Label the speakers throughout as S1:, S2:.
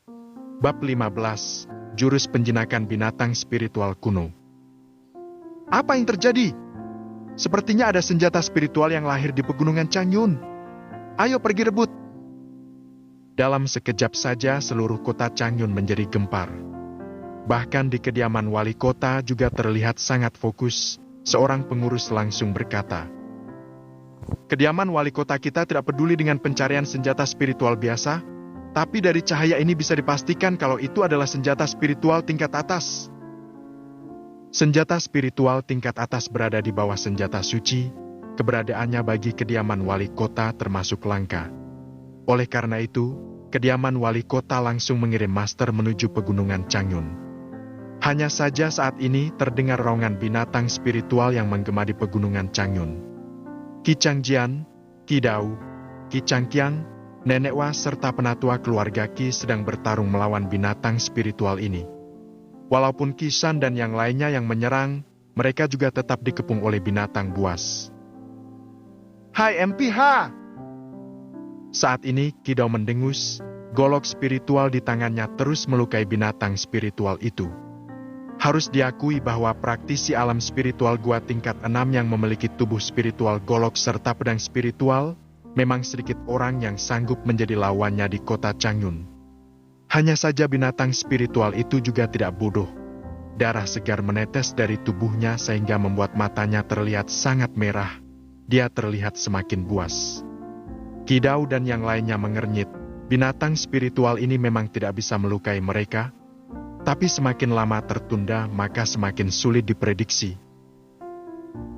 S1: Bab 15, Jurus Penjinakan Binatang Spiritual Kuno. Apa yang terjadi? Sepertinya ada senjata spiritual yang lahir di pegunungan Changyun. Ayo pergi rebut. Dalam sekejap saja seluruh kota Changyun menjadi gempar. Bahkan di kediaman wali kota juga terlihat sangat fokus. Seorang pengurus langsung berkata, "Kediaman wali kota kita tidak peduli dengan pencarian senjata spiritual biasa, tapi dari cahaya ini bisa dipastikan kalau itu adalah senjata spiritual tingkat atas." Senjata spiritual tingkat atas berada di bawah senjata suci, keberadaannya bagi kediaman wali kota termasuk langka. Oleh karena itu, kediaman wali kota langsung mengirim master menuju pegunungan Changyun. Hanya saja saat ini terdengar raungan binatang spiritual yang menggema di pegunungan Changyun. Qi Changjian, Qi Dao, Qi Changqiang, Nenek Wa serta penatua keluarga Qi sedang bertarung melawan binatang spiritual ini. Walaupun Qi Shan dan yang lainnya yang menyerang, mereka juga tetap dikepung oleh binatang buas. "Hai MPH!" Saat ini Qi Dao mendengus, golok spiritual di tangannya terus melukai binatang spiritual itu. Harus diakui bahwa praktisi alam spiritual gua tingkat 6 yang memiliki tubuh spiritual golok serta pedang spiritual, memang sedikit orang yang sanggup menjadi lawannya di kota Changyun. Hanya saja binatang spiritual itu juga tidak bodoh. Darah segar menetes dari tubuhnya sehingga membuat matanya terlihat sangat merah. Dia terlihat semakin buas. Qi Dao dan yang lainnya mengernyit. Binatang spiritual ini memang tidak bisa melukai mereka, tapi semakin lama tertunda maka semakin sulit diprediksi.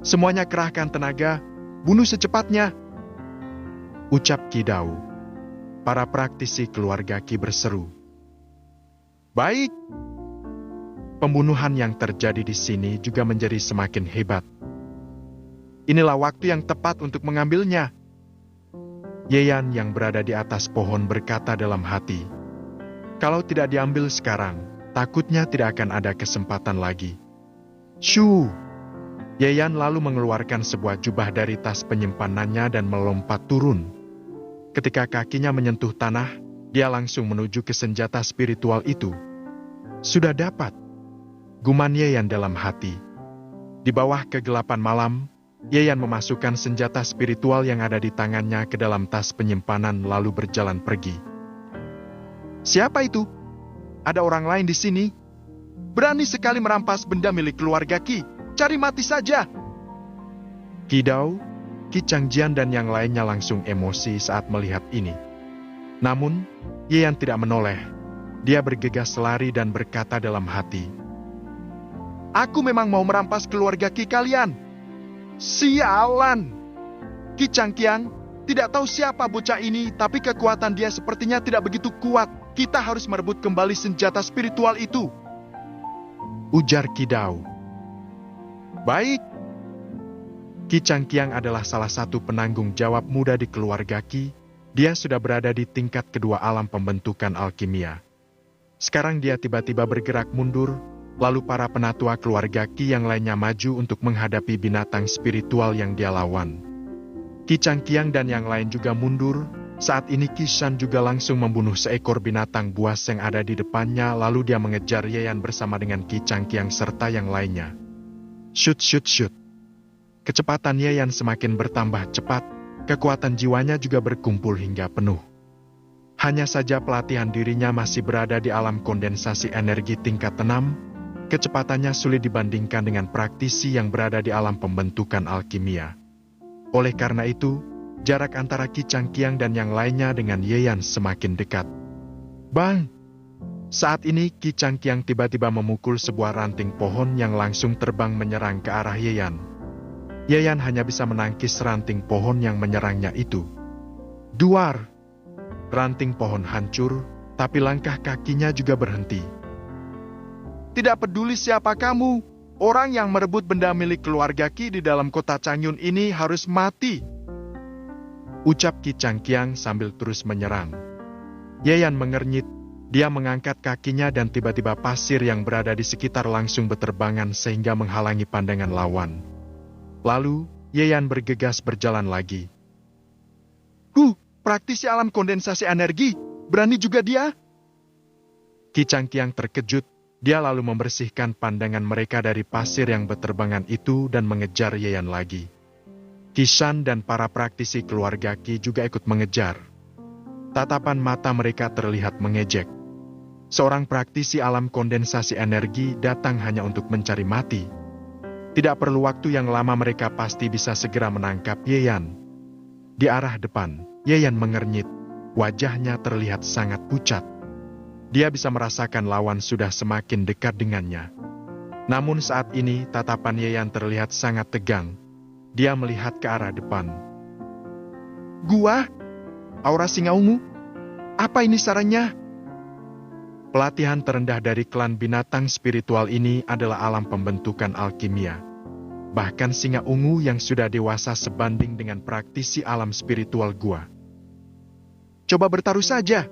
S1: "Semuanya kerahkan tenaga, bunuh secepatnya," ucap Qi Dao. Para praktisi keluarga Qi berseru, "Baik." Pembunuhan yang terjadi di sini juga menjadi semakin hebat. Inilah waktu yang tepat untuk mengambilnya. Yeyan yang berada di atas pohon berkata dalam hati, "Kalau tidak diambil sekarang, takutnya tidak akan ada kesempatan lagi." Shoo! Yeyan lalu mengeluarkan sebuah jubah dari tas penyimpanannya dan melompat turun. Ketika kakinya menyentuh tanah, dia langsung menuju ke senjata spiritual itu. "Sudah dapat," guman Yeyan dalam hati. Di bawah kegelapan malam, Yeyan memasukkan senjata spiritual yang ada di tangannya ke dalam tas penyimpanan lalu berjalan pergi. "Siapa itu? Ada orang lain di sini? Berani sekali merampas benda milik keluarga Qi. Cari mati saja!" Qi Dao, Qi Changjian dan yang lainnya langsung emosi saat melihat ini. Namun, Yeyan tidak menoleh. Dia bergegas lari dan berkata dalam hati, "Aku memang mau merampas keluarga Qi kalian. Sialan! Qi Changqiang, tidak tahu siapa bocah ini, tapi kekuatan dia sepertinya tidak begitu kuat. Kita harus merebut kembali senjata spiritual itu," ujar Qi Dao. "Baik." Qi Changqiang adalah salah satu penanggung jawab muda di keluarga Qi. Dia sudah berada di tingkat kedua alam pembentukan alkimia. Sekarang dia tiba-tiba bergerak mundur, lalu para penatua keluarga Qi yang lainnya maju untuk menghadapi binatang spiritual yang dia lawan. Qi Changqiang dan yang lain juga mundur. Saat ini Qi Shan juga langsung membunuh seekor binatang buas yang ada di depannya, lalu dia mengejar Yeyan bersama dengan Qi Changqiang serta yang lainnya. Shoot, shoot, shoot. Kecepatan Yeyan semakin bertambah cepat, kekuatan jiwanya juga berkumpul hingga penuh. Hanya saja pelatihan dirinya masih berada di alam kondensasi energi tingkat 6, kecepatannya sulit dibandingkan dengan praktisi yang berada di alam pembentukan alkimia. Oleh karena itu, jarak antara Qi Changqiang dan yang lainnya dengan Yeyan semakin dekat. Bang! Saat ini Qi Changqiang tiba-tiba memukul sebuah ranting pohon yang langsung terbang menyerang ke arah Yeyan. Yeyan hanya bisa menangkis ranting pohon yang menyerangnya itu. Duar! Ranting pohon hancur, tapi langkah kakinya juga berhenti. "Tidak peduli siapa kamu, orang yang merebut benda milik keluarga Qi di dalam kota Changyun ini harus mati," ucap Qi Changqiang sambil terus menyerang. Yeyan mengernyit, dia mengangkat kakinya dan tiba-tiba pasir yang berada di sekitar langsung berterbangan sehingga menghalangi pandangan lawan. Lalu, Yeyan bergegas berjalan lagi. Praktisi alam kondensasi energi, berani juga dia?" Ki Changqiang terkejut, dia lalu membersihkan pandangan mereka dari pasir yang berterbangan itu dan mengejar Yayan lagi. Qi Shan dan para praktisi keluarga Qi juga ikut mengejar. Tatapan mata mereka terlihat mengejek. Seorang praktisi alam kondensasi energi datang hanya untuk mencari mati. Tidak perlu waktu yang lama, mereka pasti bisa segera menangkap Yayan. Di arah depan, Yayan mengernyit. Wajahnya terlihat sangat pucat. Dia bisa merasakan lawan sudah semakin dekat dengannya. Namun saat ini tatapan Yayan terlihat sangat tegang. Dia melihat ke arah depan. Gua? Aura singa ungu? Apa ini sarannya? Pelatihan terendah dari klan binatang spiritual ini adalah alam pembentukan alkimia. Bahkan singa ungu yang sudah dewasa sebanding dengan praktisi alam spiritual gua. Coba bertaruh saja.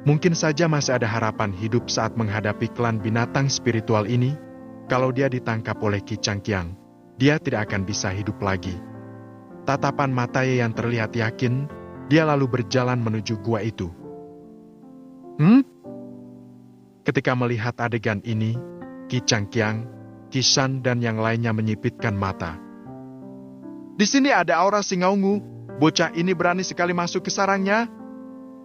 S1: Mungkin saja masih ada harapan hidup saat menghadapi klan binatang spiritual ini. Kalau dia ditangkap oleh Ki Changqiang, dia tidak akan bisa hidup lagi. Tatapan mata Yayan terlihat yakin. Dia lalu berjalan menuju gua itu. Ketika melihat adegan ini, Ki Changqiang, Qi Shan dan yang lainnya menyipitkan mata. Di sini ada aura singa ungu. Bocah ini berani sekali masuk ke sarangnya.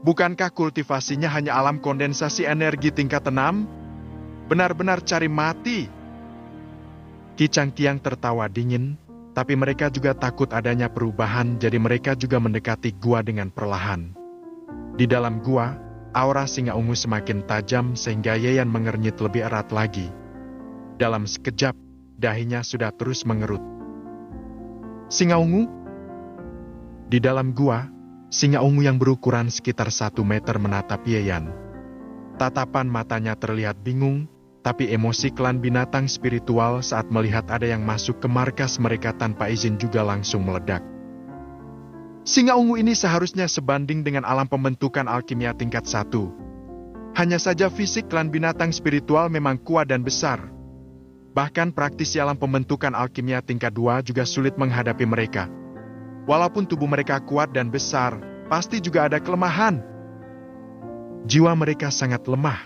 S1: Bukankah kultivasinya hanya alam kondensasi energi tingkat 6? Benar-benar cari mati. Ki Changqiang tertawa dingin, tapi mereka juga takut adanya perubahan, jadi mereka juga mendekati gua dengan perlahan. Di dalam gua, aura singa ungu semakin tajam sehingga Yayan mengernyit lebih erat lagi. Dalam sekejap, dahinya sudah terus mengerut. Singa ungu? Di dalam gua, singa ungu yang berukuran sekitar 1 meter menatap Yayan. Tatapan matanya terlihat bingung, tapi emosi klan binatang spiritual saat melihat ada yang masuk ke markas mereka tanpa izin juga langsung meledak. Singa ungu ini seharusnya sebanding dengan alam pembentukan alkimia tingkat 1. Hanya saja fisik klan binatang spiritual memang kuat dan besar. Bahkan praktisi alam pembentukan alkimia tingkat 2 juga sulit menghadapi mereka. Walaupun tubuh mereka kuat dan besar, pasti juga ada kelemahan. Jiwa mereka sangat lemah.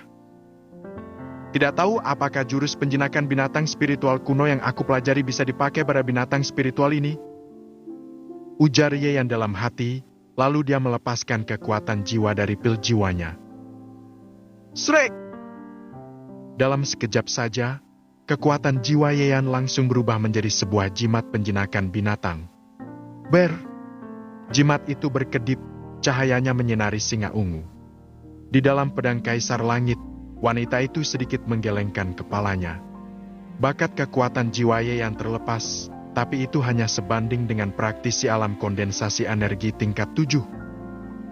S1: Tidak tahu apakah jurus penjinakan binatang spiritual kuno yang aku pelajari bisa dipakai pada binatang spiritual ini? Ujar Yayan dalam hati, lalu dia melepaskan kekuatan jiwa dari pil jiwanya. Srek! Dalam sekejap saja, kekuatan jiwa Yayan langsung berubah menjadi sebuah jimat penjinakan binatang. Ber! Jimat itu berkedip, cahayanya menyinari singa ungu. Di dalam pedang Kaisar Langit, wanita itu sedikit menggelengkan kepalanya. Bakat kekuatan jiwa Yayan terlepas, tapi itu hanya sebanding dengan praktisi alam kondensasi energi tingkat 7.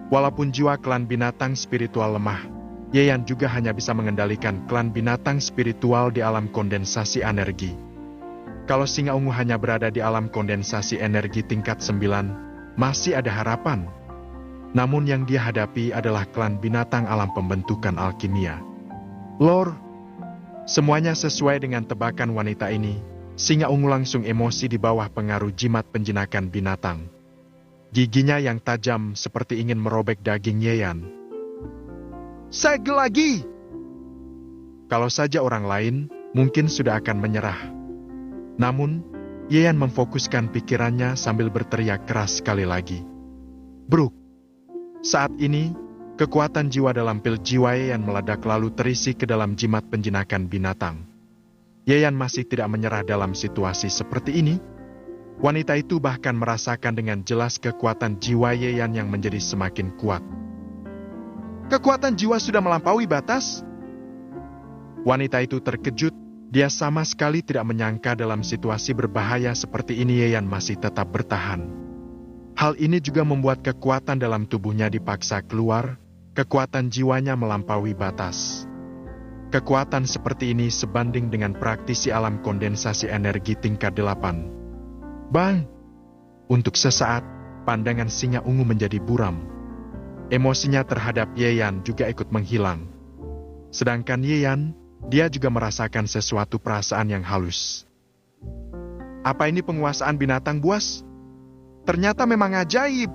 S1: Walaupun jiwa klan binatang spiritual lemah, Yayan juga hanya bisa mengendalikan klan binatang spiritual di alam kondensasi energi. Kalau singa ungu hanya berada di alam kondensasi energi tingkat 9, masih ada harapan. Namun yang dia hadapi adalah klan binatang alam pembentukan alkimia. Lor, semuanya sesuai dengan tebakan wanita ini. Singa ungu langsung emosi di bawah pengaruh jimat penjinakan binatang. Giginya yang tajam seperti ingin merobek daging Yayan. Segel lagi! Kalau saja orang lain, mungkin sudah akan menyerah. Namun, Yayan memfokuskan pikirannya sambil berteriak keras sekali lagi. Bruk! Saat ini, kekuatan jiwa dalam pil jiwa Yayan meledak lalu terisi ke dalam jimat penjinakan binatang. Yayan masih tidak menyerah dalam situasi seperti ini. Wanita itu bahkan merasakan dengan jelas kekuatan jiwa Yayan yang menjadi semakin kuat. Kekuatan jiwa sudah melampaui batas. Wanita itu terkejut, dia sama sekali tidak menyangka dalam situasi berbahaya seperti ini Yayan masih tetap bertahan. Hal ini juga membuat kekuatan dalam tubuhnya dipaksa keluar. Kekuatan jiwanya melampaui batas. Kekuatan seperti ini sebanding dengan praktisi alam kondensasi energi tingkat 8. Bang! Untuk sesaat, pandangan singa ungu menjadi buram. Emosinya terhadap Yayan juga ikut menghilang. Sedangkan Yayan, dia juga merasakan sesuatu perasaan yang halus. Apa ini penguasaan binatang buas? Ternyata memang ajaib.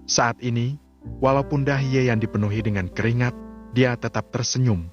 S1: Saat ini, walaupun dahi Yayan dipenuhi dengan keringat, dia tetap tersenyum.